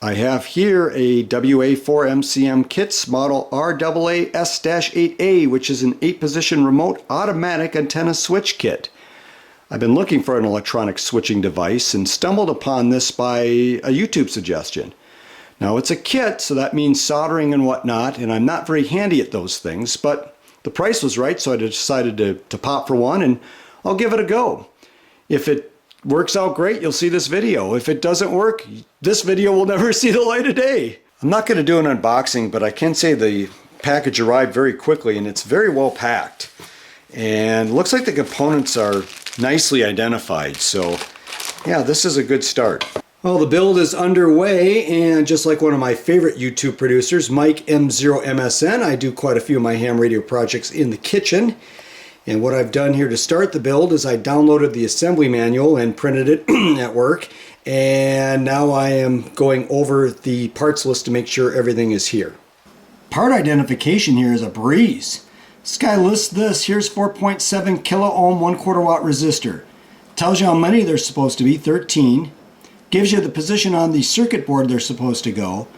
I have here a WA4MCM kits model RAAS-8a, which is an 8-position remote automatic antenna switch kit. I've been looking for an electronic switching device and stumbled upon this by a YouTube suggestion. Now it's a kit, so that means soldering and whatnot, and I'm not very handy at those things, but the price was right, so I decided to pop for one, and I'll give it a go. If it works out great, you'll see this video. If it doesn't work, this video will never see the light of day. I'm not going to do an unboxing, but I can say the package arrived very quickly, and it's very well packed. And looks like the components are nicely identified, so yeah, this is a good start. Well, the build is underway, and just like one of my favorite YouTube producers, Mike M0MSN, I do quite a few of my ham radio projects in the kitchen. And what I've done here to start the build is I downloaded the assembly manual and printed it at work, and now I am going over the parts list to make sure everything is here. Part identification here is a breeze. This guy lists this. Here's 4.7 kilo ohm 1/4 watt resistor. Tells you how many there's supposed to be, 13. Gives you the position on the circuit board they're supposed to go,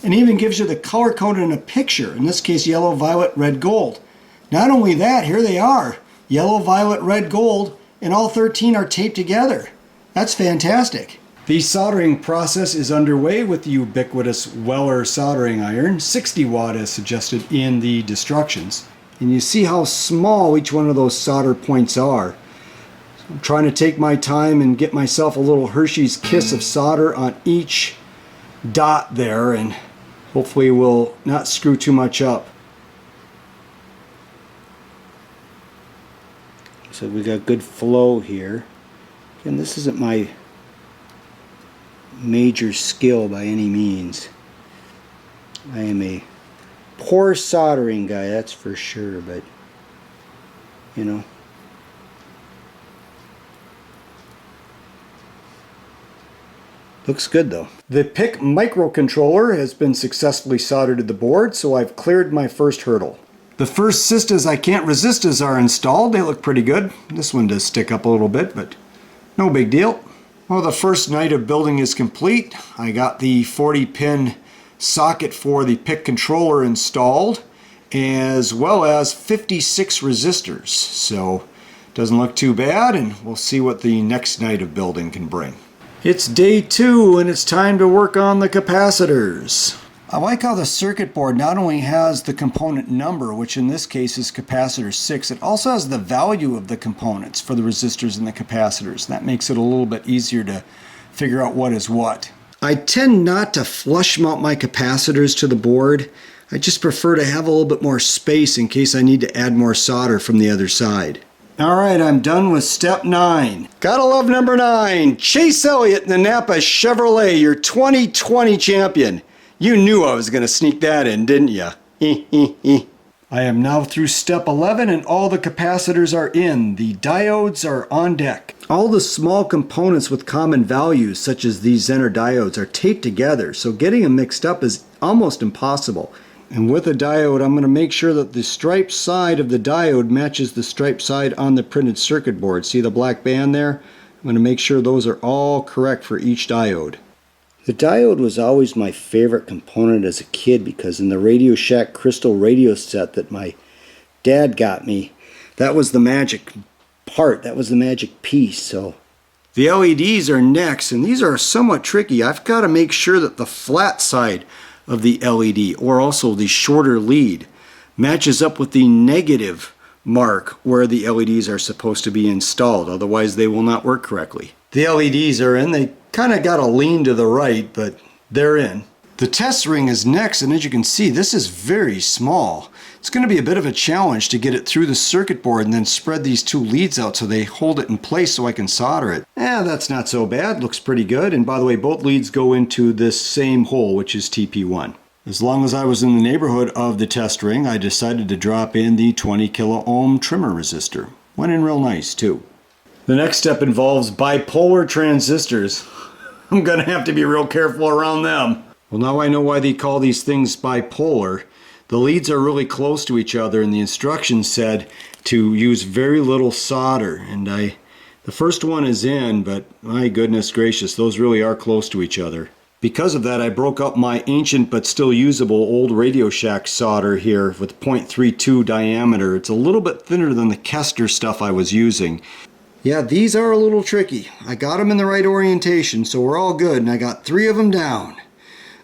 and even gives you the color code in a picture, in this case yellow, violet, red, gold. Not only that, here they are, yellow, violet, red, gold, and all 13 are taped together. That's fantastic. The soldering process is underway with the ubiquitous Weller soldering iron, 60 watt as suggested in the instructions. And you see how small each one of those solder points are. So I'm trying to take my time and get myself a little Hershey's Kiss of solder on each dot there, and hopefully we'll not screw too much up. So we got good flow here. Again, this isn't my major skill by any means. I am a poor soldering guy, that's for sure, but you know. Looks good though. The PIC microcontroller has been successfully soldered to the board, so I've cleared my first hurdle. The first sisters I can't resistas are installed. They look pretty good. This one does stick up a little bit, but no big deal. Well, the first night of building is complete. I got the 40-pin socket for the PIC controller installed, as well as 56 resistors. So doesn't look too bad, and we'll see what the next night of building can bring. It's day 2, and it's time to work on the capacitors. I like how the circuit board not only has the component number, which in this case is capacitor 6, it also has the value of the components for the resistors and the capacitors. That makes it a little bit easier to figure out what is what. I tend not to flush mount my capacitors to the board. I just prefer to have a little bit more space in case I need to add more solder from the other side. Alright, I'm done with step 9. Gotta love number 9. Chase Elliott in the Napa Chevrolet, your 2020 champion. You knew I was going to sneak that in, didn't you? I am now through step 11, and all the capacitors are in. The diodes are on deck. All the small components with common values, such as these Zener diodes, are taped together, so getting them mixed up is almost impossible. And with a diode, I'm going to make sure that the striped side of the diode matches the striped side on the printed circuit board. See the black band there? I'm going to make sure those are all correct for each diode. The diode was always my favorite component as a kid, because in the Radio Shack crystal radio set that my dad got me, that was the magic part, that was the magic piece. So the LEDs are next, and these are somewhat tricky. I've got to make sure that the flat side of the LED, or also the shorter lead, matches up with the negative mark where the LEDs are supposed to be installed, otherwise they will not work correctly. The LEDs are in. They kind of got to lean to the right, but they're in. The test ring is next, and as you can see, this is very small. It's going to be a bit of a challenge to get it through the circuit board and then spread these two leads out so they hold it in place so I can solder it. That's not so bad. Looks pretty good. And by the way, both leads go into this same hole, which is TP1. As long as I was in the neighborhood of the test ring, I decided to drop in the 20 kilo ohm trimmer resistor. Went in real nice too. The next step involves bipolar transistors. I'm going to have to be real careful around them. Well, now I know why they call these things bipolar. The leads are really close to each other, and the instructions said to use very little solder. And the first one is in, but my goodness gracious, those really are close to each other. Because of that, I broke up my ancient but still usable old Radio Shack solder here with 0.32 diameter. It's a little bit thinner than the Kester stuff I was using. Yeah, these are a little tricky. I got them in the right orientation, so we're all good, and I got 3 of them down.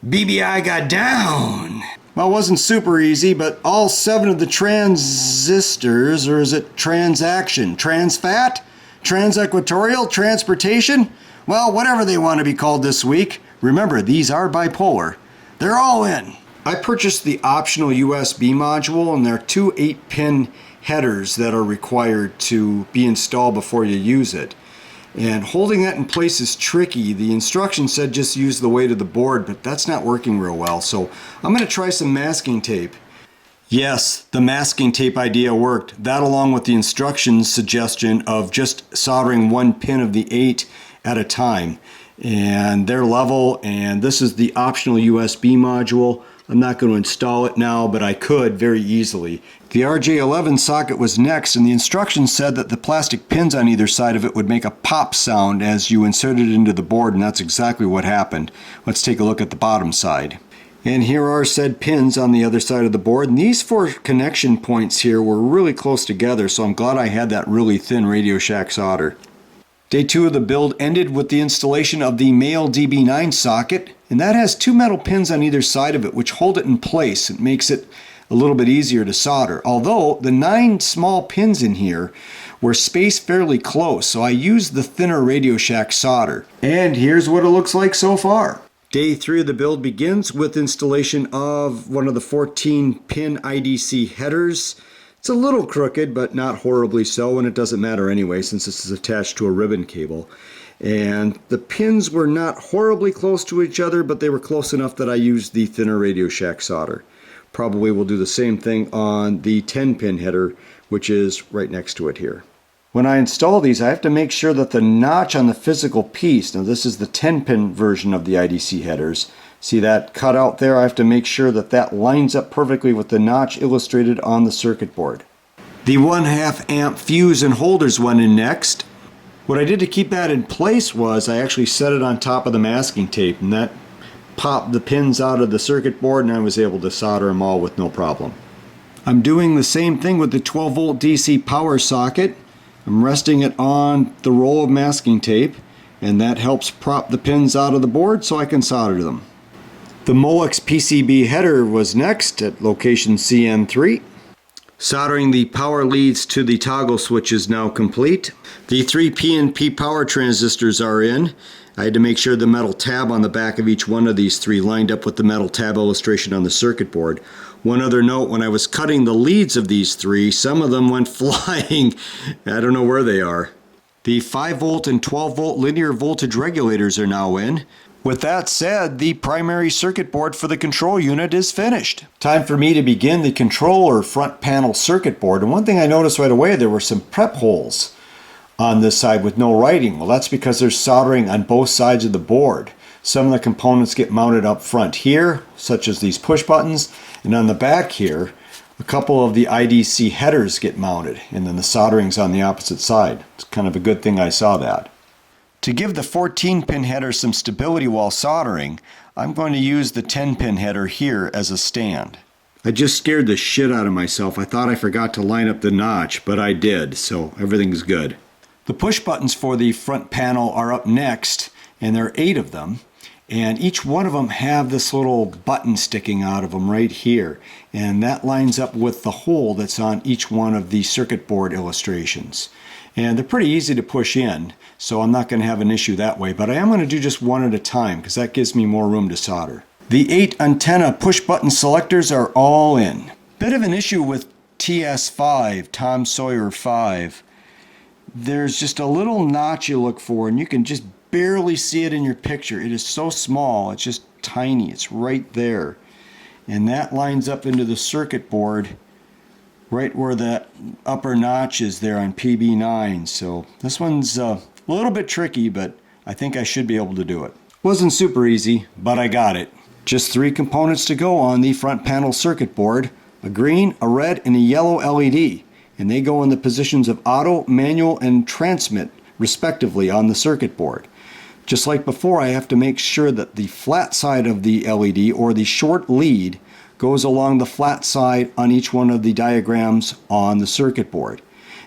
BBI got down! Well, it wasn't super easy, but all 7 of the transistors, or is it transaction, trans fat, trans-equatorial, transportation? Well, whatever they want to be called this week. Remember, these are bipolar. They're all in. I purchased the optional USB module, and there are 2 8-pin headers that are required to be installed before you use it. And holding that in place is tricky. The instructions said just use the weight of the board, but that's not working real well. So I'm going to try some masking tape. Yes, the masking tape idea worked. That along with the instructions suggestion of just soldering 1 pin of the 8 at a time. And they're level, and this is the optional USB module. I'm not going to install it now, but I could very easily. The RJ11 socket was next, and the instructions said that the plastic pins on either side of it would make a pop sound as you inserted it into the board, and that's exactly what happened. Let's take a look at the bottom side. And here are said pins on the other side of the board, and these 4 connection points here were really close together, so I'm glad I had that really thin Radio Shack solder. Day 2 of the build ended with the installation of the male DB9 socket, and that has 2 metal pins on either side of it which hold it in place. It makes it a little bit easier to solder, although the 9 small pins in here were spaced fairly close, so I used the thinner Radio Shack solder. And here's what it looks like so far. Day 3 of the build begins with installation of one of the 14-pin IDC headers. It's a little crooked, but not horribly so, and it doesn't matter anyway since this is attached to a ribbon cable. And the pins were not horribly close to each other, but they were close enough that I used the thinner Radio Shack solder. Probably will do the same thing on the 10-pin header, which is right next to it here. When I install these, I have to make sure that the notch on the physical piece, now this is the 10-pin version of the IDC headers, see that cut out there? I have to make sure that that lines up perfectly with the notch illustrated on the circuit board. The 1/2 amp fuse and holders went in next. What I did to keep that in place was I actually set it on top of the masking tape, and that popped the pins out of the circuit board, and I was able to solder them all with no problem. I'm doing the same thing with the 12-volt DC power socket. I'm resting it on the roll of masking tape, and that helps prop the pins out of the board so I can solder them. The Molex PCB header was next at location CN3. Soldering the power leads to the toggle switch is now complete. The 3 PNP power transistors are in. I had to make sure the metal tab on the back of each one of these 3 lined up with the metal tab illustration on the circuit board. One other note, when I was cutting the leads of these 3, some of them went flying. I don't know where they are. The 5-volt and 12-volt linear voltage regulators are now in. With that said, the primary circuit board for the control unit is finished. Time for me to begin the controller front panel circuit board. And one thing I noticed right away, there were some prep holes on this side with no writing. Well, that's because there's soldering on both sides of the board. Some of the components get mounted up front here, such as these push buttons, and on the back here, a couple of the IDC headers get mounted, and then the soldering's on the opposite side. It's kind of a good thing I saw that. To give the 14-pin header some stability while soldering, I'm going to use the 10-pin header here as a stand. I just scared the shit out of myself. I thought I forgot to line up the notch, but I did, so everything's good. The push buttons for the front panel are up next, and there are 8 of them. And each one of them have this little button sticking out of them right here. And that lines up with the hole that's on each one of the circuit board illustrations. And they're pretty easy to push in, so I'm not going to have an issue that way. But I am going to do just one at a time because that gives me more room to solder. The 8 antenna push button selectors are all in. Bit of an issue with TS5, Tom Sawyer 5. There's just a little notch you look for, and you can just barely see it in your picture. It is so small, it's just tiny. It's right there. And that lines up into the circuit board right where that upper notch is there on PB9. So this one's a little bit tricky, but I think I should be able to do it. Wasn't super easy, but I got it. Just 3 components to go on the front panel circuit board. A green, a red, and a yellow LED. And they go in the positions of auto, manual, and transmit, respectively, on the circuit board. Just like before, I have to make sure that the flat side of the LED or the short lead goes along the flat side on each one of the diagrams on the circuit board.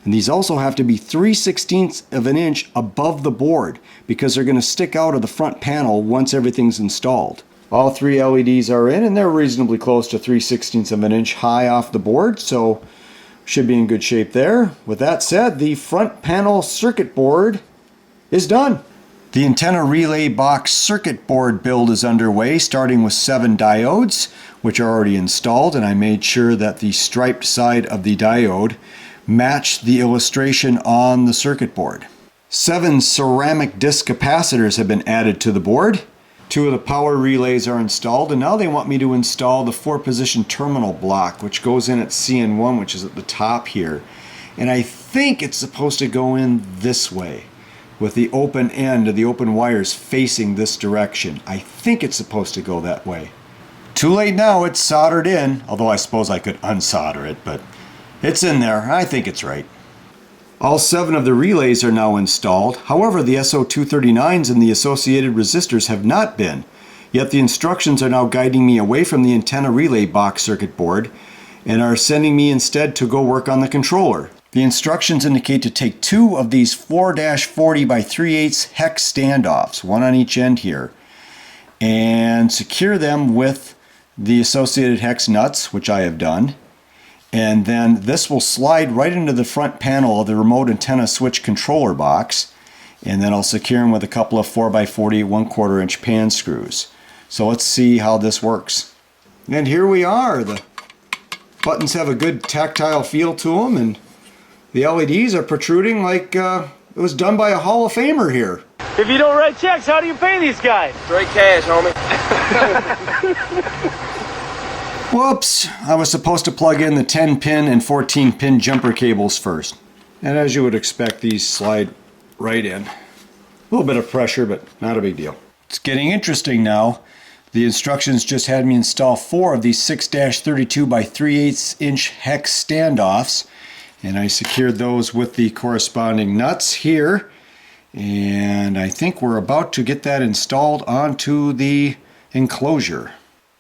And these also have to be 3/16 of an inch above the board because they're going to stick out of the front panel once everything's installed. All three LEDs are in and they're reasonably close to 3/16 of an inch high off the board, so should be in good shape there. With that said, the front panel circuit board is done. The antenna relay box circuit board build is underway, starting with 7 diodes, which are already installed, and I made sure that the striped side of the diode matched the illustration on the circuit board. 7 ceramic disc capacitors have been added to the board. 2 of the power relays are installed, and now they want me to install the 4-position terminal block, which goes in at CN1, which is at the top here. And I think it's supposed to go in this way, with the open end of the open wires facing this direction. I think it's supposed to go that way. Too late now, it's soldered in, although I suppose I could unsolder it, but it's in there. I think it's right. All 7 of the relays are now installed. However, the SO239s and the associated resistors have not been. Yet the instructions are now guiding me away from the antenna relay box circuit board and are sending me instead to go work on the controller. The instructions indicate to take 2 of these 4-40 by 3/8 hex standoffs, one on each end here, and secure them with the associated hex nuts, which I have done. And then this will slide right into the front panel of the remote antenna switch controller box. And then I'll secure them with a couple of 4x40 1/4 inch pan screws. So let's see how this works. And here we are. The buttons have a good tactile feel to them, and the LEDs are protruding like it was done by a Hall of Famer here. If you don't write checks, how do you pay these guys? Straight cash, homie. Whoops, I was supposed to plug in the 10-pin and 14-pin jumper cables first. And as you would expect, these slide right in. A little bit of pressure, but not a big deal. It's getting interesting now. The instructions just had me install 4 of these 6-32 by 3/8 inch hex standoffs. And I secured those with the corresponding nuts here. And I think we're about to get that installed onto the enclosure.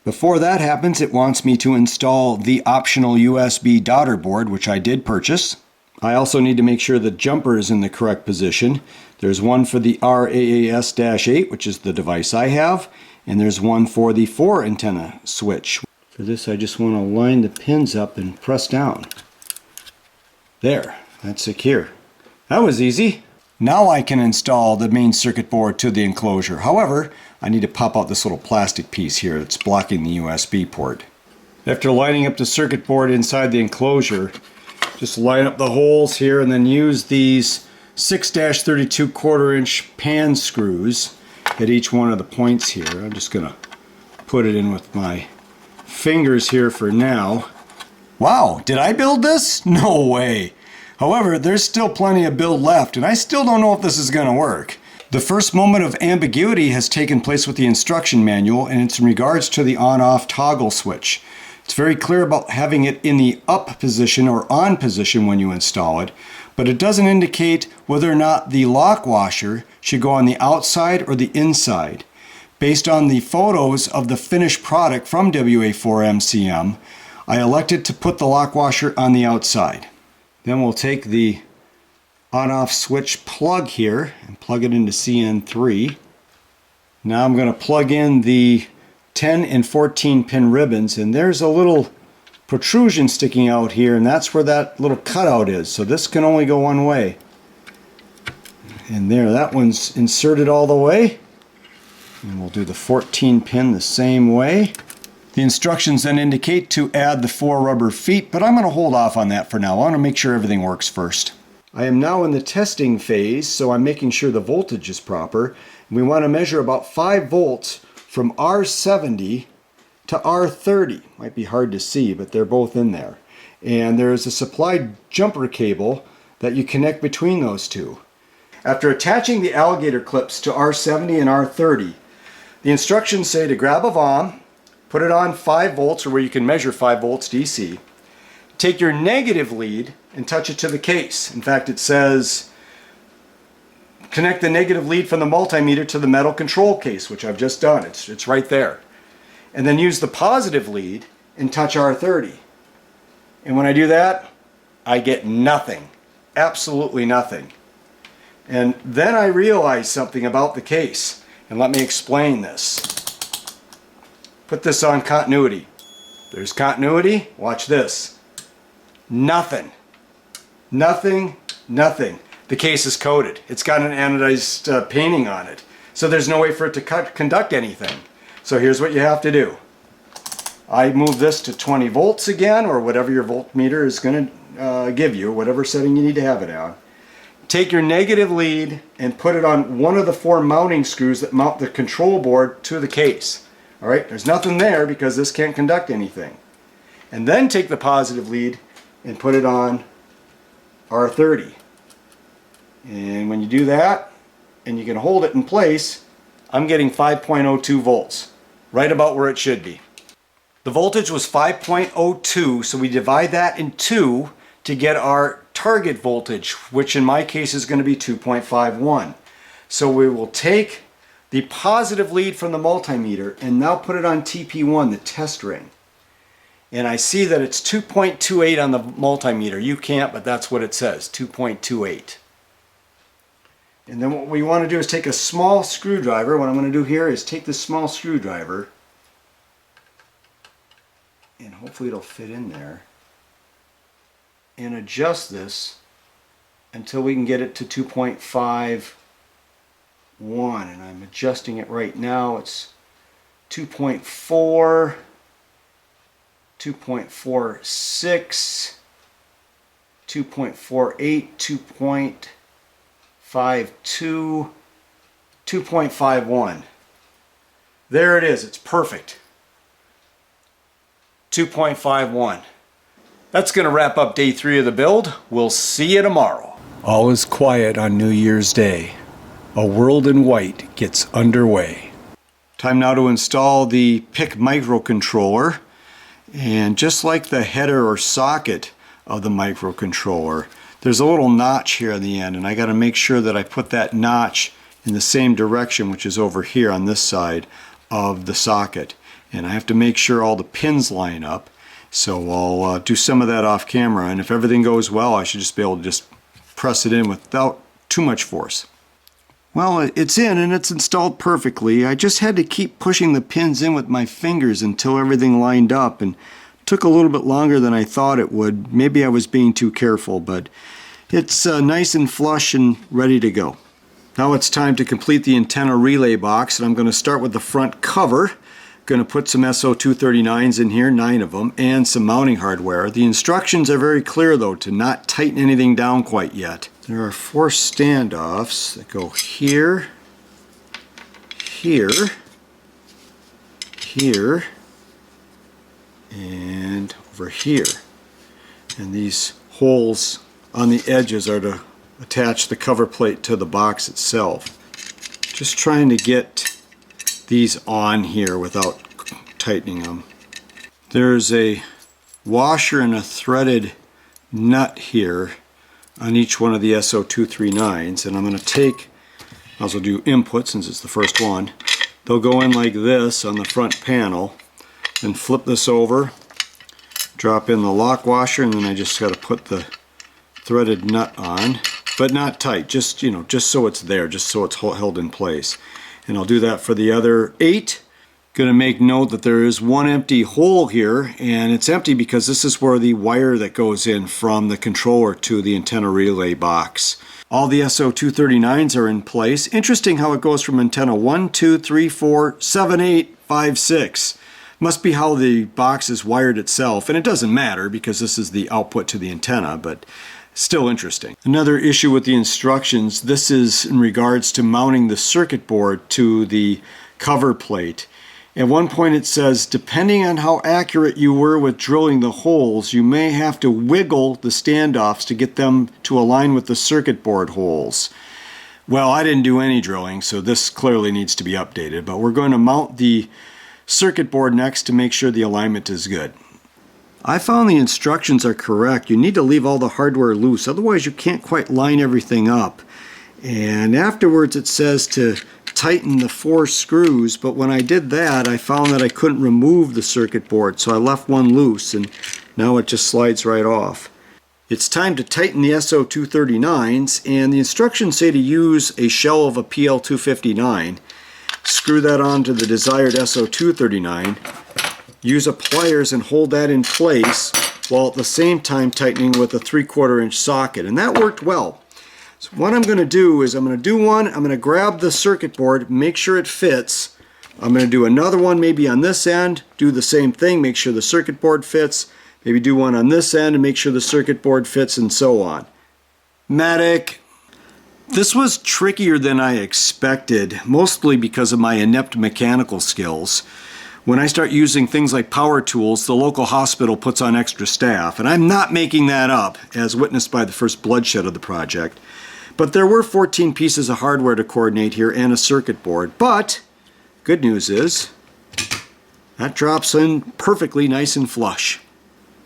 Before that happens, it wants me to install the optional USB daughter board, which I did purchase. I also need to make sure the jumper is in the correct position. There's one for the RAAS-8, which is the device I have, and there's one for the 4 antenna switch. For this, I just want to line the pins up and press down. There, that's secure. That was easy. Now I can install the main circuit board to the enclosure. However, I need to pop out this little plastic piece here that's blocking the USB port. After lining up the circuit board inside the enclosure, just line up the holes here and then use these 6-32 1/4 inch pan screws at each one of the points here. I'm just going to put it in with my fingers here for now. Wow, did I build this? No way. However, there's still plenty of build left, and I still don't know if this is going to work. The first moment of ambiguity has taken place with the instruction manual, and it's in regards to the on-off toggle switch. It's very clear about having it in the up position or on position when you install it, but it doesn't indicate whether or not the lock washer should go on the outside or the inside. Based on the photos of the finished product from WA4MCM, I elected to put the lock washer on the outside. Then we'll take the on-off switch plug here and plug it into CN3. Now I'm going to plug in the 10 and 14 pin ribbons, and there's a little protrusion sticking out here, and that's where that little cutout is. So this can only go one way. And there, that one's inserted all the way. And we'll do the 14 pin the same way. The instructions then indicate to add the 4 rubber feet, but I'm going to hold off on that for now. I want to make sure everything works first. I am now in the testing phase, so I'm making sure the voltage is proper. We want to measure about 5 volts from R70 to R30. Might be hard to see, but they're both in there. And there's a supplied jumper cable that you connect between those two. After attaching the alligator clips to R70 and R30, the instructions say to grab a VOM, put it on 5 volts, or where you can measure 5 volts DC. Take your negative lead and touch it to the case. In fact, it says Connect the negative lead from the multimeter to the metal control case, which I've just done. It's right there. And then use the positive lead and touch R30. And when I do that, I get nothing. Absolutely nothing. And then I realized something about the case. And let me explain this. Put this on continuity. There's continuity. Watch this. Nothing. Nothing. Nothing. The case is coated. It's got an anodized painting on it. So there's no way for it to conduct anything. So here's what you have to do. I move this to 20 volts again, or whatever your voltmeter is going to give you, whatever setting you need to have it on. Take your negative lead and put it on one of the 4 mounting screws that mount the control board to the case. Alright, there's nothing there because this can't conduct anything. And then take the positive lead and put it on R30. And when you do that, and you can hold it in place, I'm getting 5.02 volts. Right about where it should be. The voltage was 5.02, so we divide that in 2 to get our target voltage, which in my case is going to be 2.51. So we will take the positive lead from the multimeter and now put it on TP1, the test ring. And I see that it's 2.28 on the multimeter. You can't, but that's what it says, 2.28. And then what we want to do is take a small screwdriver. What I'm going to do here is take this small screwdriver, and hopefully it'll fit in there, and adjust this until we can get it to 2.51. And I'm adjusting it right now. It's 2.4, 2.46, 2.48, 2.52, 2.51. There it is. It's perfect. 2.51. That's going to wrap up day 3 of the build. We'll see you tomorrow. All is quiet on New Year's Day. A world in white gets underway. Time now to install the PIC microcontroller. And just like the header or socket of the microcontroller, there's a little notch here on the end, and I got to make sure that I put that notch in the same direction, which is over here on this side of the socket. And I have to make sure all the pins line up. So I'll do some of that off camera, and if everything goes well, I should just be able to just press it in without too much force. Well, it's in and it's installed perfectly. I just had to keep pushing the pins in with my fingers until everything lined up, and took a little bit longer than I thought it would. Maybe I was being too careful, but it's nice and flush and ready to go. Now it's time to complete the antenna relay box, and I'm going to start with the front cover. Going to put some SO239s in here, 9 of them, and some mounting hardware. The instructions are very clear though, to not tighten anything down quite yet. There are 4 standoffs that go here, here, here, and over here. And these holes on the edges are to attach the cover plate to the box itself. Just trying to get these on here without tightening them. There's a washer and a threaded nut here on each one of the SO239s, and I'm going to take, I'll also do input since it's the first one. They'll go in like this on the front panel, then flip this over, drop in the lock washer, and then I just got to put the threaded nut on, but not tight, just, you know, just so it's there, just so it's held in place. And I'll do that for the other 8. Going to make note that there is one empty hole here, and it's empty because this is where the wire that goes in from the controller to the antenna relay box. All the SO239s are in place. Interesting how it goes from antenna 1, 2, 3, 4, 7, 8, 5, 6. Must be how the box is wired itself, and it doesn't matter because this is the output to the antenna, but still interesting. Another issue with the instructions, this is in regards to mounting the circuit board to the cover plate. At one point it says, depending on how accurate you were with drilling the holes, you may have to wiggle the standoffs to get them to align with the circuit board holes. Well, I didn't do any drilling, so this clearly needs to be updated, but we're going to mount the circuit board next to make sure the alignment is good. I found the instructions are correct. You need to leave all the hardware loose, otherwise you can't quite line everything up. And afterwards it says to tighten the 4 screws, but when I did that I found that I couldn't remove the circuit board, so I left one loose and now it just slides right off. It's time to tighten the SO239s, and the instructions say to use a shell of a PL259, screw that onto the desired SO239, use a pliers and hold that in place while at the same time tightening with a 3/4 inch socket, and that worked well. So what I'm going to do is I'm going to do one, I'm going to grab the circuit board, make sure it fits. I'm going to do another one maybe on this end, do the same thing, make sure the circuit board fits, maybe do one on this end and make sure the circuit board fits, and so on. Medic. This was trickier than I expected, mostly because of my inept mechanical skills. When I start using things like power tools, the local hospital puts on extra staff, and I'm not making that up, as witnessed by the first bloodshed of the project. But there were 14 pieces of hardware to coordinate here and a circuit board. But good news is that drops in perfectly nice and flush.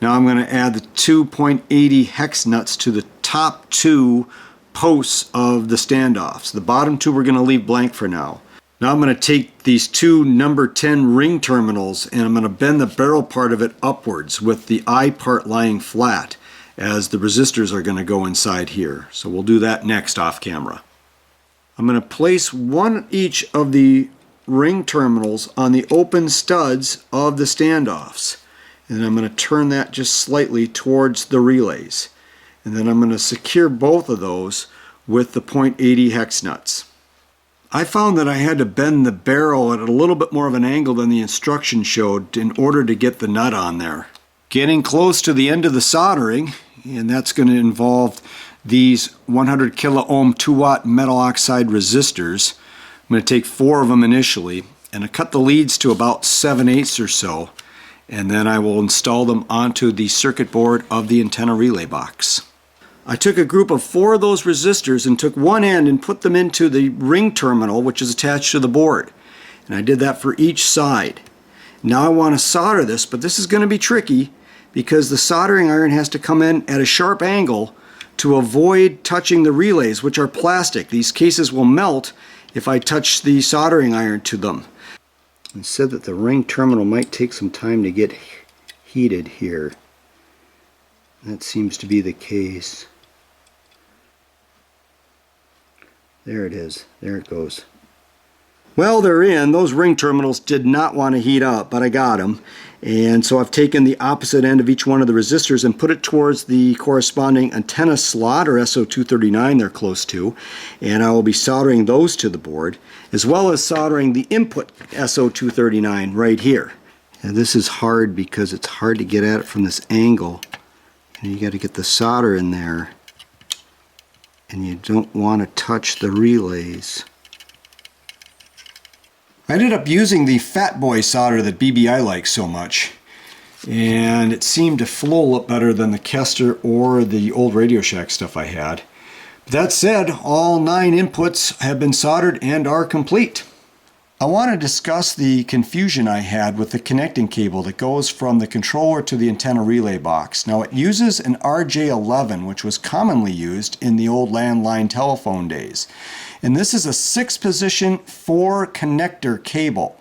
Now I'm going to add the 2.80 hex nuts to the top 2 posts of the standoffs. The bottom 2 we're going to leave blank for now. Now I'm going to take these 2 number 10 ring terminals and I'm going to bend the barrel part of it upwards with the eye part lying flat, as the resistors are going to go inside here. So we'll do that next off camera. I'm going to place one each of the ring terminals on the open studs of the standoffs. And I'm going to turn that just slightly towards the relays. And then I'm going to secure both of those with the .80 hex nuts. I found that I had to bend the barrel at a little bit more of an angle than the instructions showed in order to get the nut on there. Getting close to the end of the soldering, and that's going to involve these 100 kilo ohm 2 watt metal oxide resistors. I'm going to take 4 of them initially, and I cut the leads to about 7/8 or so, and then I will install them onto the circuit board of the antenna relay box. I took a group of 4 of those resistors and took one end and put them into the ring terminal, which is attached to the board. And I did that for each side. Now I want to solder this, but this is going to be tricky because the soldering iron has to come in at a sharp angle to avoid touching the relays, which are plastic. These cases will melt if I touch the soldering iron to them. It said that the ring terminal might take some time to get heated here. That seems to be the case. There it is. There it goes. Well, they're in. Those ring terminals did not want to heat up, but I got them. And so I've taken the opposite end of each one of the resistors and put it towards the corresponding antenna slot, or SO239 they're close to. And I will be soldering those to the board, as well as soldering the input SO239 right here. And this is hard because it's hard to get at it from this angle. And you got to get the solder in there. And you don't want to touch the relays. I ended up using the Fat Boy solder that BBI likes so much, and it seemed to flow a lot better than the Kester or the old Radio Shack stuff I had. But that said, all 9 inputs have been soldered and are complete. I want to discuss the confusion I had with the connecting cable that goes from the controller to the antenna relay box. Now it uses an RJ11, which was commonly used in the old landline telephone days. And this is a 6-position 4 connector cable.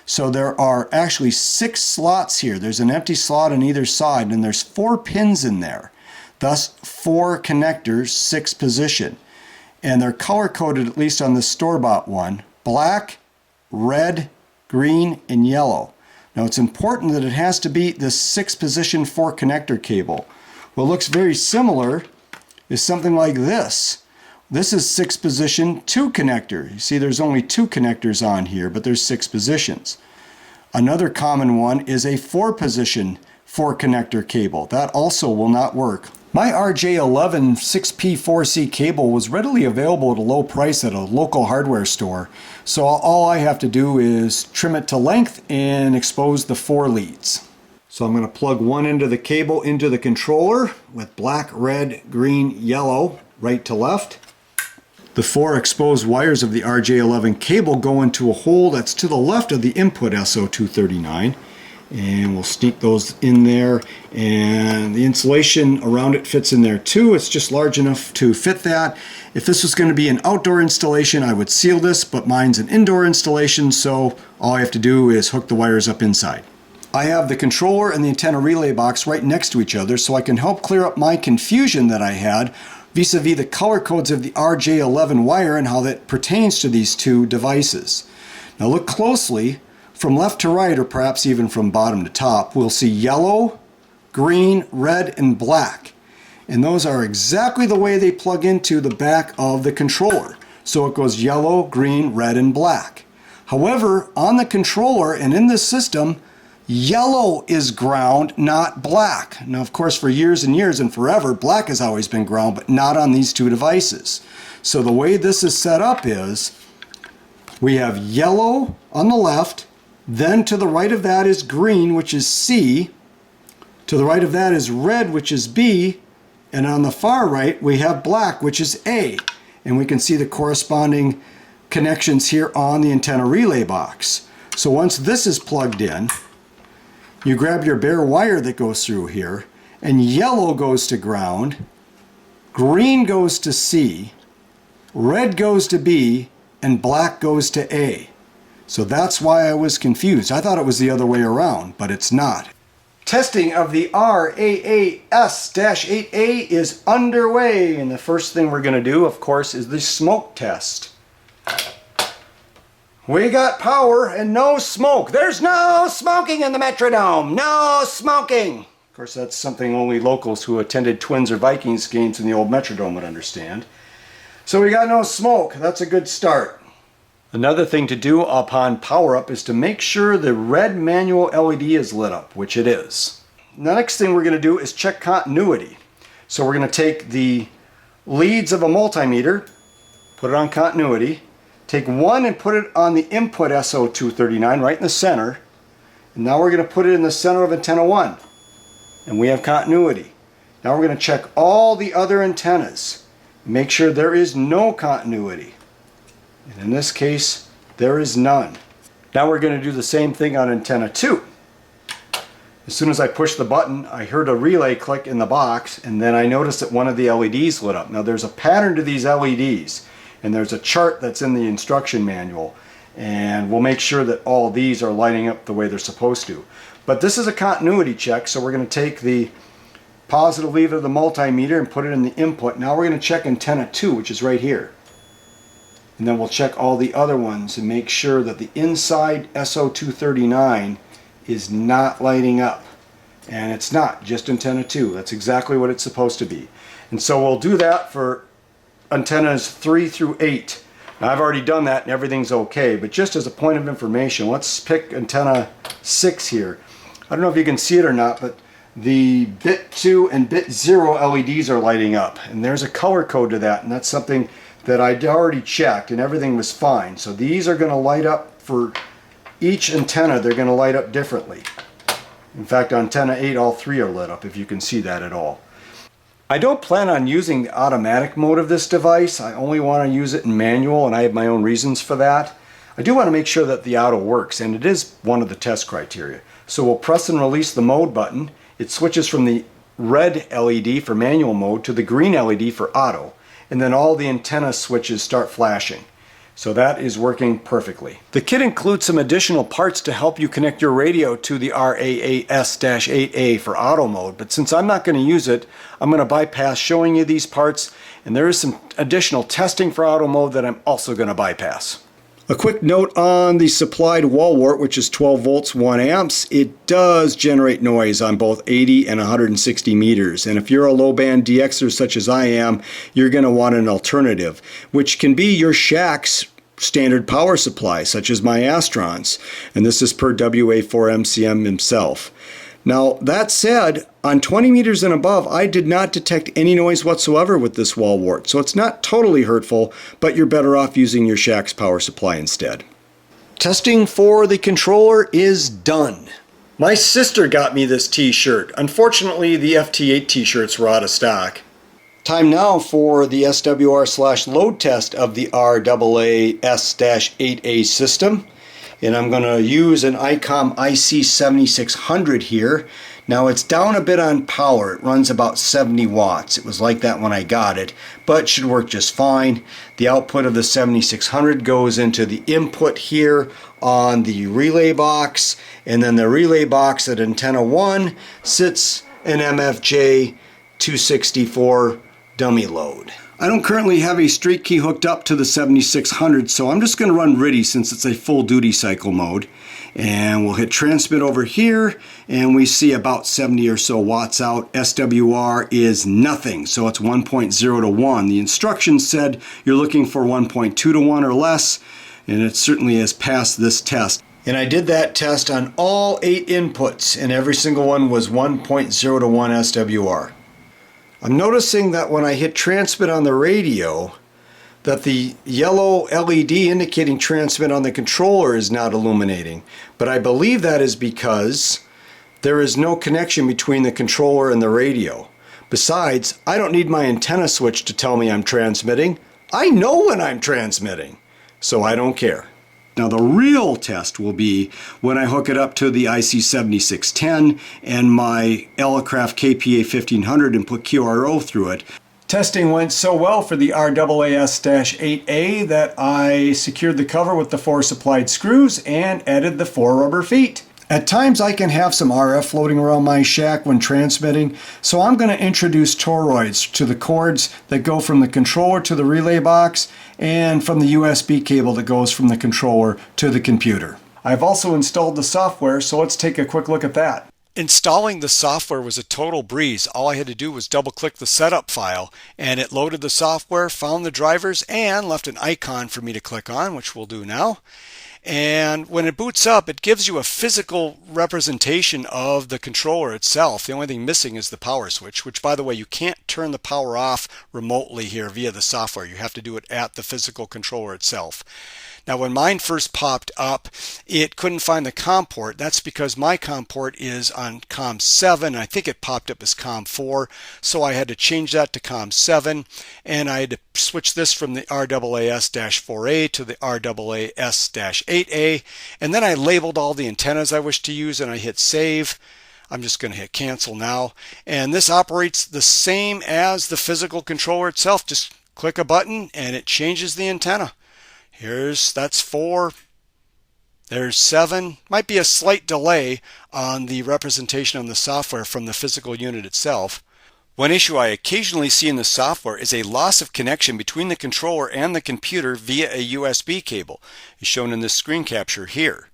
So there are actually 6 slots here. There's an empty slot on either side, and there's 4 pins in there. Thus 4 connectors, 6 position. And they're color coded, at least on the store-bought one, black, red, green, and yellow. Now it's important that it has to be this 6-position 4 connector cable. What looks very similar is something like this. This is 6-position 2 connector. You see there's only 2 connectors on here, but there's 6 positions. Another common one is a 4-position 4 connector cable. That also will not work. My RJ11 6P4C cable was readily available at a low price at a local hardware store, so all I have to do is trim it to length and expose the 4 leads. So I'm going to plug one end of the cable into the controller with black, red, green, yellow, right to left. The 4 exposed wires of the RJ11 cable go into a hole that's to the left of the input SO239. and we'll sneak those in there, and the insulation around it fits in there too. It's just large enough to fit that. If this was going to be an outdoor installation, I would seal this, but mine's an indoor installation, so all I have to do is hook the wires up inside. I have the controller and the antenna relay box right next to each other, so I can help clear up my confusion that I had vis-a-vis the color codes of the RJ11 wire and how that pertains to these two devices. Now look closely. From left to right, or perhaps even from bottom to top, we'll see yellow, green, red, and black. And those are exactly the way they plug into the back of the controller. So it goes yellow, green, red, and black. However, on the controller and in this system, yellow is ground, not black. Now, of course, for years and years and forever, black has always been ground, but not on these two devices. So the way this is set up is we have yellow on the left, then to the right of that is green, which is C, to the right of that is red, which is B, and on the far right we have black, which is A. And we can see the corresponding connections here on the antenna relay box. So once this is plugged in, you grab your bare wire that goes through here, and yellow goes to ground, green goes to C, red goes to B, and black goes to A. So that's why I was confused. I thought it was the other way around, but it's not. Testing of the RAAS-8a is underway, and the first thing we're going to do, of course, is the smoke test. We got power and no smoke. There's no smoking in the Metrodome. No smoking. Of course, that's something only locals who attended Twins or Vikings games in the old Metrodome would understand. So we got no smoke. That's a good start. Another thing to do upon power up is to make sure the red manual LED is lit up, which it is. The next thing we're going to do is check continuity. So we're going to take the leads of a multimeter, put it on continuity, take one and put it on the input SO239 right in the center, and now we're going to put it in the center of antenna 1, and we have continuity. Now we're going to check all the other antennas, make sure there is no continuity. And in this case, there is none. Now we're going to do the same thing on antenna 2. As soon as I pushed the button, I heard a relay click in the box, and then I noticed that one of the LEDs lit up. Now there's a pattern to these LEDs, and there's a chart that's in the instruction manual, and we'll make sure that all these are lining up the way they're supposed to. But this is a continuity check, so we're going to take the positive lead of the multimeter and put it in the input. Now we're going to check antenna 2, which is right here. And then we'll check all the other ones and make sure that the inside SO239 is not lighting up. And it's not, just antenna 2. That's exactly what it's supposed to be. And so we'll do that for antennas 3 through 8. Now I've already done that and everything's okay, but just as a point of information, let's pick antenna 6 here. I don't know if you can see it or not, but the bit 2 and bit 0 LEDs are lighting up, and there's a color code to that, and that's something that I'd already checked and everything was fine. So these are going to light up for each antenna. They're going to light up differently. In fact, antenna 8, all 3 are lit up, if you can see that at all. I don't plan on using the automatic mode of this device. I only want to use it in manual, and I have my own reasons for that. I do want to make sure that the auto works, and it is one of the test criteria. So we'll press and release the mode button. It switches from the red LED for manual mode to the green LED for auto, and then all the antenna switches start flashing. So that is working perfectly. The kit includes some additional parts to help you connect your radio to the RAAS-8a for auto mode, but since I'm not going to use it, I'm going to bypass showing you these parts, and there is some additional testing for auto mode that I'm also going to bypass. A quick note on the supplied wall wart, which is 12 volts, 1 amps. It does generate noise on both 80 and 160 meters. And if you're a low band DXer such as I am, you're going to want an alternative, which can be your shack's standard power supply, such as my Astron's. And this is per WA4MCM himself. Now, that said, on 20 meters and above, I did not detect any noise whatsoever with this wall wart, so it's not totally hurtful, but you're better off using your shack's power supply instead. Testing for the controller is done. My sister got me this t-shirt. Unfortunately, the FT8 t-shirts were out of stock. Time now for the SWR/load test of the RAAS-8a system. and I'm going to use an ICOM IC7600 here. Now it's down a bit on power. It runs about 70 watts. It was like that when I got it, but should work just fine. The output of the 7600 goes into the input here on the relay box, and then the relay box at antenna 1 sits an MFJ 264 dummy load. I don't currently have a street key hooked up to the 7600, so I'm just going to run RIDI since it's a full duty cycle mode. And we'll hit transmit over here, and we see about 70 or so watts out. SWR is nothing, so it's 1.0 to 1. The instructions said you're looking for 1.2 to 1 or less, and it certainly has passed this test. And I did that test on all 8 inputs, and every single one was 1.0 to 1 SWR. I'm noticing that when I hit transmit on the radio, that the yellow LED indicating transmit on the controller is not illuminating. But I believe that is because there is no connection between the controller and the radio. Besides, I don't need my antenna switch to tell me I'm transmitting. I know when I'm transmitting, so I don't care. Now the real test will be when I hook it up to the IC7610 and my Elecraft KPA 1500 and put QRO through it. Testing went so well for the RAAS-8a that I secured the cover with the 4 supplied screws and added the 4 rubber feet. At times I can have some RF floating around my shack when transmitting, so I'm going to introduce toroids to the cords that go from the controller to the relay box and from the USB cable that goes from the controller to the computer. I've also installed the software, so let's take a quick look at that. Installing the software was a total breeze. All I had to do was double click the setup file and it loaded the software, found the drivers, and left an icon for me to click on, which we'll do now. And when it boots up, it gives you a physical representation of the controller itself. The only thing missing is the power switch, which, by the way, you can't turn the power off remotely here via the software. You have to do it at the physical controller itself. Now, when mine first popped up, it couldn't find the COM port. That's because my COM port is on COM 7. I think it popped up as COM 4, so I had to change that to COM 7, and I had to switch this from the RAAS-4a to the RAAS-8a, and then I labeled all the antennas I wish to use, and I hit save. I'm just going to hit cancel now, and this operates the same as the physical controller itself. Just click a button, and it changes the antenna. That's 4, there's 7. Might be a slight delay on the representation on the software from the physical unit itself. One issue I occasionally see in the software is a loss of connection between the controller and the computer via a USB cable, as shown in this screen capture here.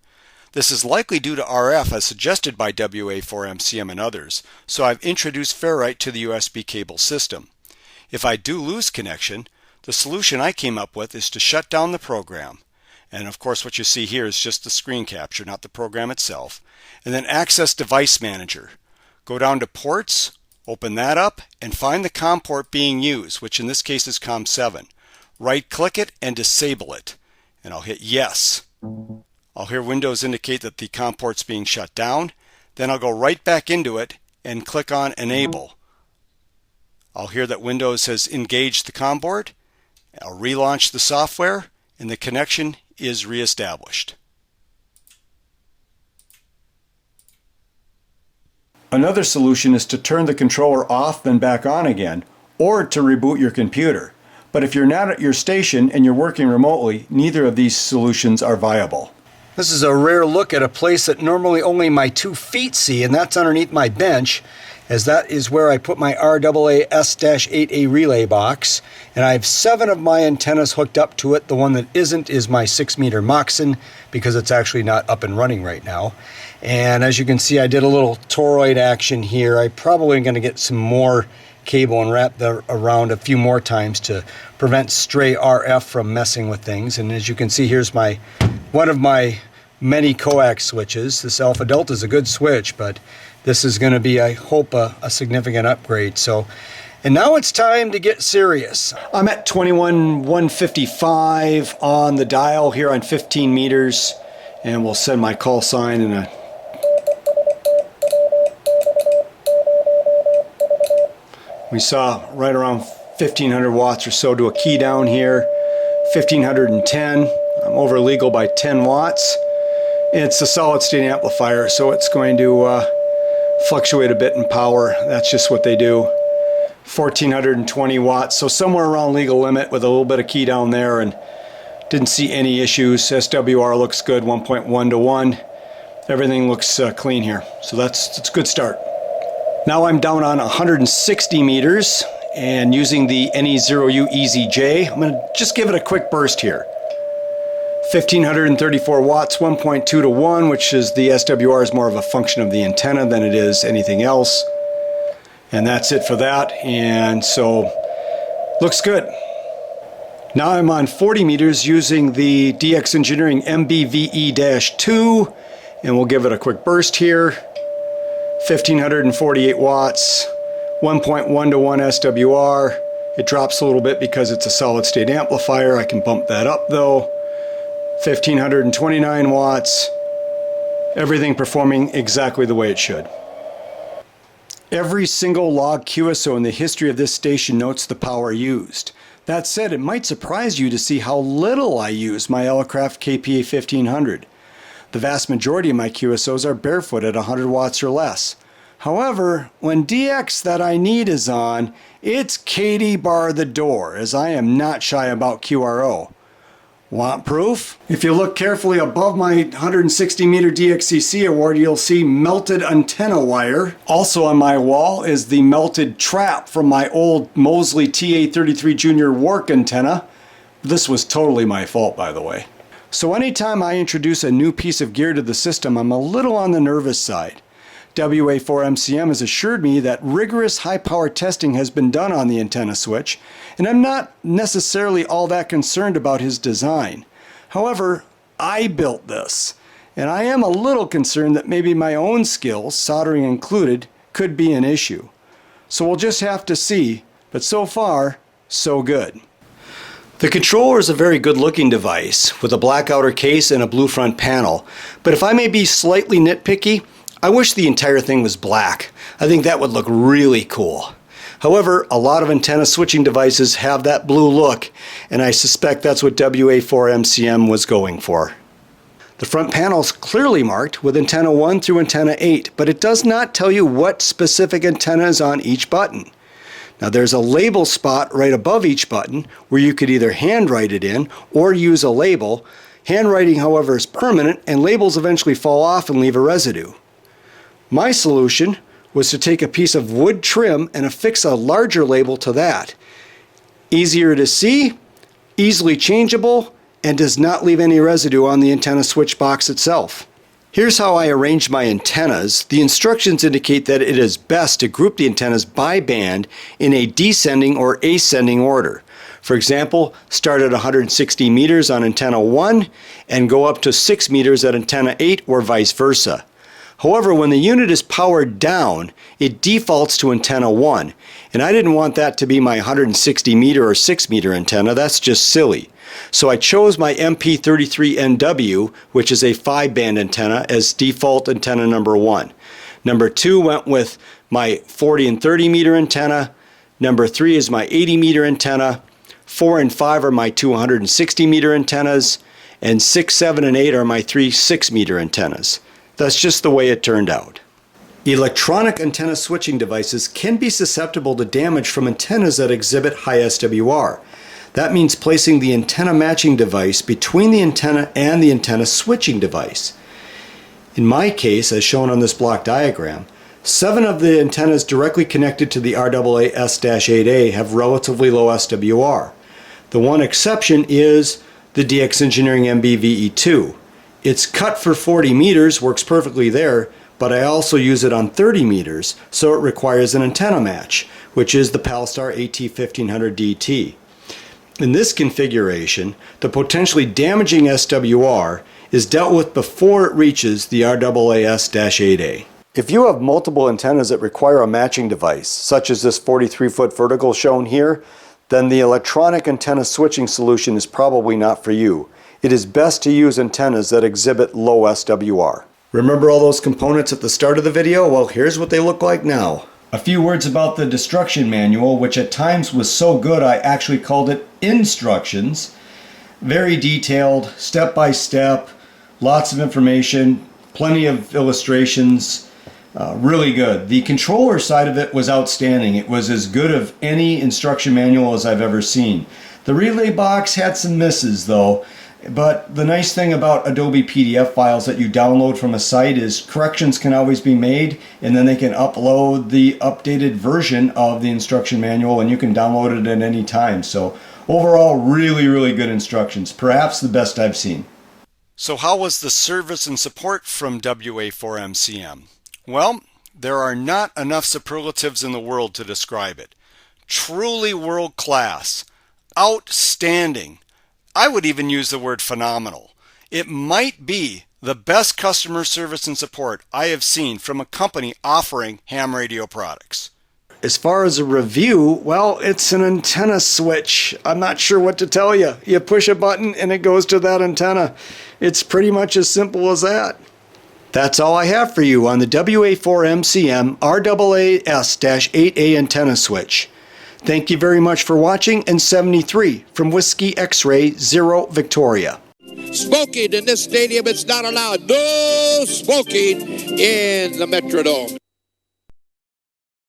This is likely due to RF as suggested by WA4MCM and others, so I've introduced ferrite to the USB cable system. If I do lose connection, the solution I came up with is to shut down the program. And of course what you see here is just the screen capture, not the program itself. And then access Device Manager. Go down to Ports, open that up, and find the COM port being used, which in this case is COM 7. Right click it and disable it. And I'll hit Yes. I'll hear Windows indicate that the COM port's being shut down. Then I'll go right back into it and click on Enable. I'll hear that Windows has engaged the COM board. I'll relaunch the software, and the connection is reestablished. Another solution is to turn the controller off then back on again, or to reboot your computer. But if you're not at your station and you're working remotely, neither of these solutions are viable. This is a rare look at a place that normally only my 2 feet see, and that's underneath my bench, as that is where I put my RAAS-8a relay box, and I have 7 of my antennas hooked up to it. The one that isn't is my 6-meter Moxon, because it's actually not up and running right now. And as you can see, I did a little toroid action here. I'm probably going to get some more cable and wrap that around a few more times to prevent stray RF from messing with things. And as you can see, here's one of my many coax switches. This Alpha Delta is a good switch, but this is going to be, I hope, a significant upgrade. And now it's time to get serious. I'm at 21,155 on the dial here on 15 meters, and we'll send my call sign in a... We saw right around 1,500 watts or so to a key down here, 1,510. I'm over legal by 10 watts. It's a solid state amplifier, so it's going to fluctuate a bit in power. That's just what they do. 1420 watts, so somewhere around legal limit with a little bit of key down there, and didn't see any issues. SWR looks good, 1.1 to 1. Everything looks clean here, so that's a good start. Now I'm down on 160 meters and using the NE0U EZJ. I'm going to just give it a quick burst here. 1534 watts, 1.2 to 1, which is the SWR is more of a function of the antenna than it is anything else. And that's it for that, and so looks good. Now I'm on 40 meters using the DX Engineering MBVE-2, and we'll give it a quick burst here. 1548 watts, 1.1 to 1 SWR. It drops a little bit because it's a solid state amplifier. I can bump that up though. 1529 watts. Everything performing exactly the way it should. Every single log QSO in the history of this station notes the power used. That said, it might surprise you to see how little I use my Elecraft KPA 1500. The vast majority of my QSOs are barefoot at 100 watts or less. However, when DX that I need is on, it's Katie bar the door, as I am not shy about QRO. Want proof? If you look carefully above my 160 meter DXCC award, you'll see melted antenna wire. Also on my wall is the melted trap from my old Mosley TA33 Junior Wark antenna. This was totally my fault, by the way. So anytime I introduce a new piece of gear to the system, I'm a little on the nervous side. WA4MCM has assured me that rigorous high-power testing has been done on the antenna switch, and I'm not necessarily all that concerned about his design. However, I built this, and I am a little concerned that maybe my own skills, soldering included, could be an issue. So we'll just have to see, but so far, so good. The controller is a very good looking device with a black outer case and a blue front panel, but if I may be slightly nitpicky, I wish the entire thing was black. I think that would look really cool. However, a lot of antenna switching devices have that blue look, and I suspect that's what WA4MCM was going for. The front panel is clearly marked with antenna 1 through antenna 8, but it does not tell you what specific antenna is on each button. Now there's a label spot right above each button where you could either handwrite it in or use a label. Handwriting, however, is permanent, and labels eventually fall off and leave a residue. My solution was to take a piece of wood trim and affix a larger label to that. Easier to see, easily changeable, and does not leave any residue on the antenna switch box itself. Here's how I arrange my antennas. The instructions indicate that it is best to group the antennas by band in a descending or ascending order. For example, start at 160 meters on antenna 1 and go up to 6 meters at antenna 8 or vice versa. However, when the unit is powered down, it defaults to antenna 1, and I didn't want that to be my 160 meter or 6 meter antenna. That's just silly. So I chose my MP33NW, which is a 5-band antenna, as default antenna number 1. Number 2 went with my 40 and 30 meter antenna. Number 3 is my 80 meter antenna. 4 and 5 are my 260 meter antennas, and 6, 7, and 8 are my 3 6-meter antennas. That's just the way it turned out. Electronic antenna switching devices can be susceptible to damage from antennas that exhibit high SWR. That means placing the antenna matching device between the antenna and the antenna switching device. In my case, as shown on this block diagram, 7 of the antennas directly connected to the RAAS-8a have relatively low SWR. The one exception is the DX Engineering MBVE-2. It's cut for 40 meters, works perfectly there, but I also use it on 30 meters, so it requires an antenna match, which is the Palstar AT1500DT. In this configuration, the potentially damaging SWR is dealt with before it reaches the RAAS-8a. If you have multiple antennas that require a matching device, such as this 43-foot vertical shown here, then the electronic antenna switching solution is probably not for you. It is best to use antennas that exhibit low SWR. Remember all those components at the start of the video? Well, here's what they look like now. A few words about the destruction manual, which at times was so good I actually called it instructions. Very detailed, step by step, Lots of information, plenty of illustrations, really good. The controller side of it was outstanding. It was as good of any instruction manual as I've ever seen. The relay box had some misses though, but the nice thing about Adobe PDF files that you download from a site is corrections can always be made, and then they can upload the updated version of the instruction manual and you can download it at any time. So overall, really, really good instructions. Perhaps the best I've seen. So how was the service and support from WA4MCM? Well, there are not enough superlatives in the world to describe it. Truly world class. Outstanding. I would even use the word phenomenal. It might be the best customer service and support I have seen from a company offering ham radio products. As far as a review, well, it's an antenna switch. I'm not sure what to tell you. You push a button and it goes to that antenna. It's pretty much as simple as that. That's all I have for you on the WA4MCM RAAS-8a antenna switch. Thank you very much for watching, and 73 from Whiskey X-Ray 0 Victoria. Smoking in this stadium, it's not allowed. No smoking in the Metrodome.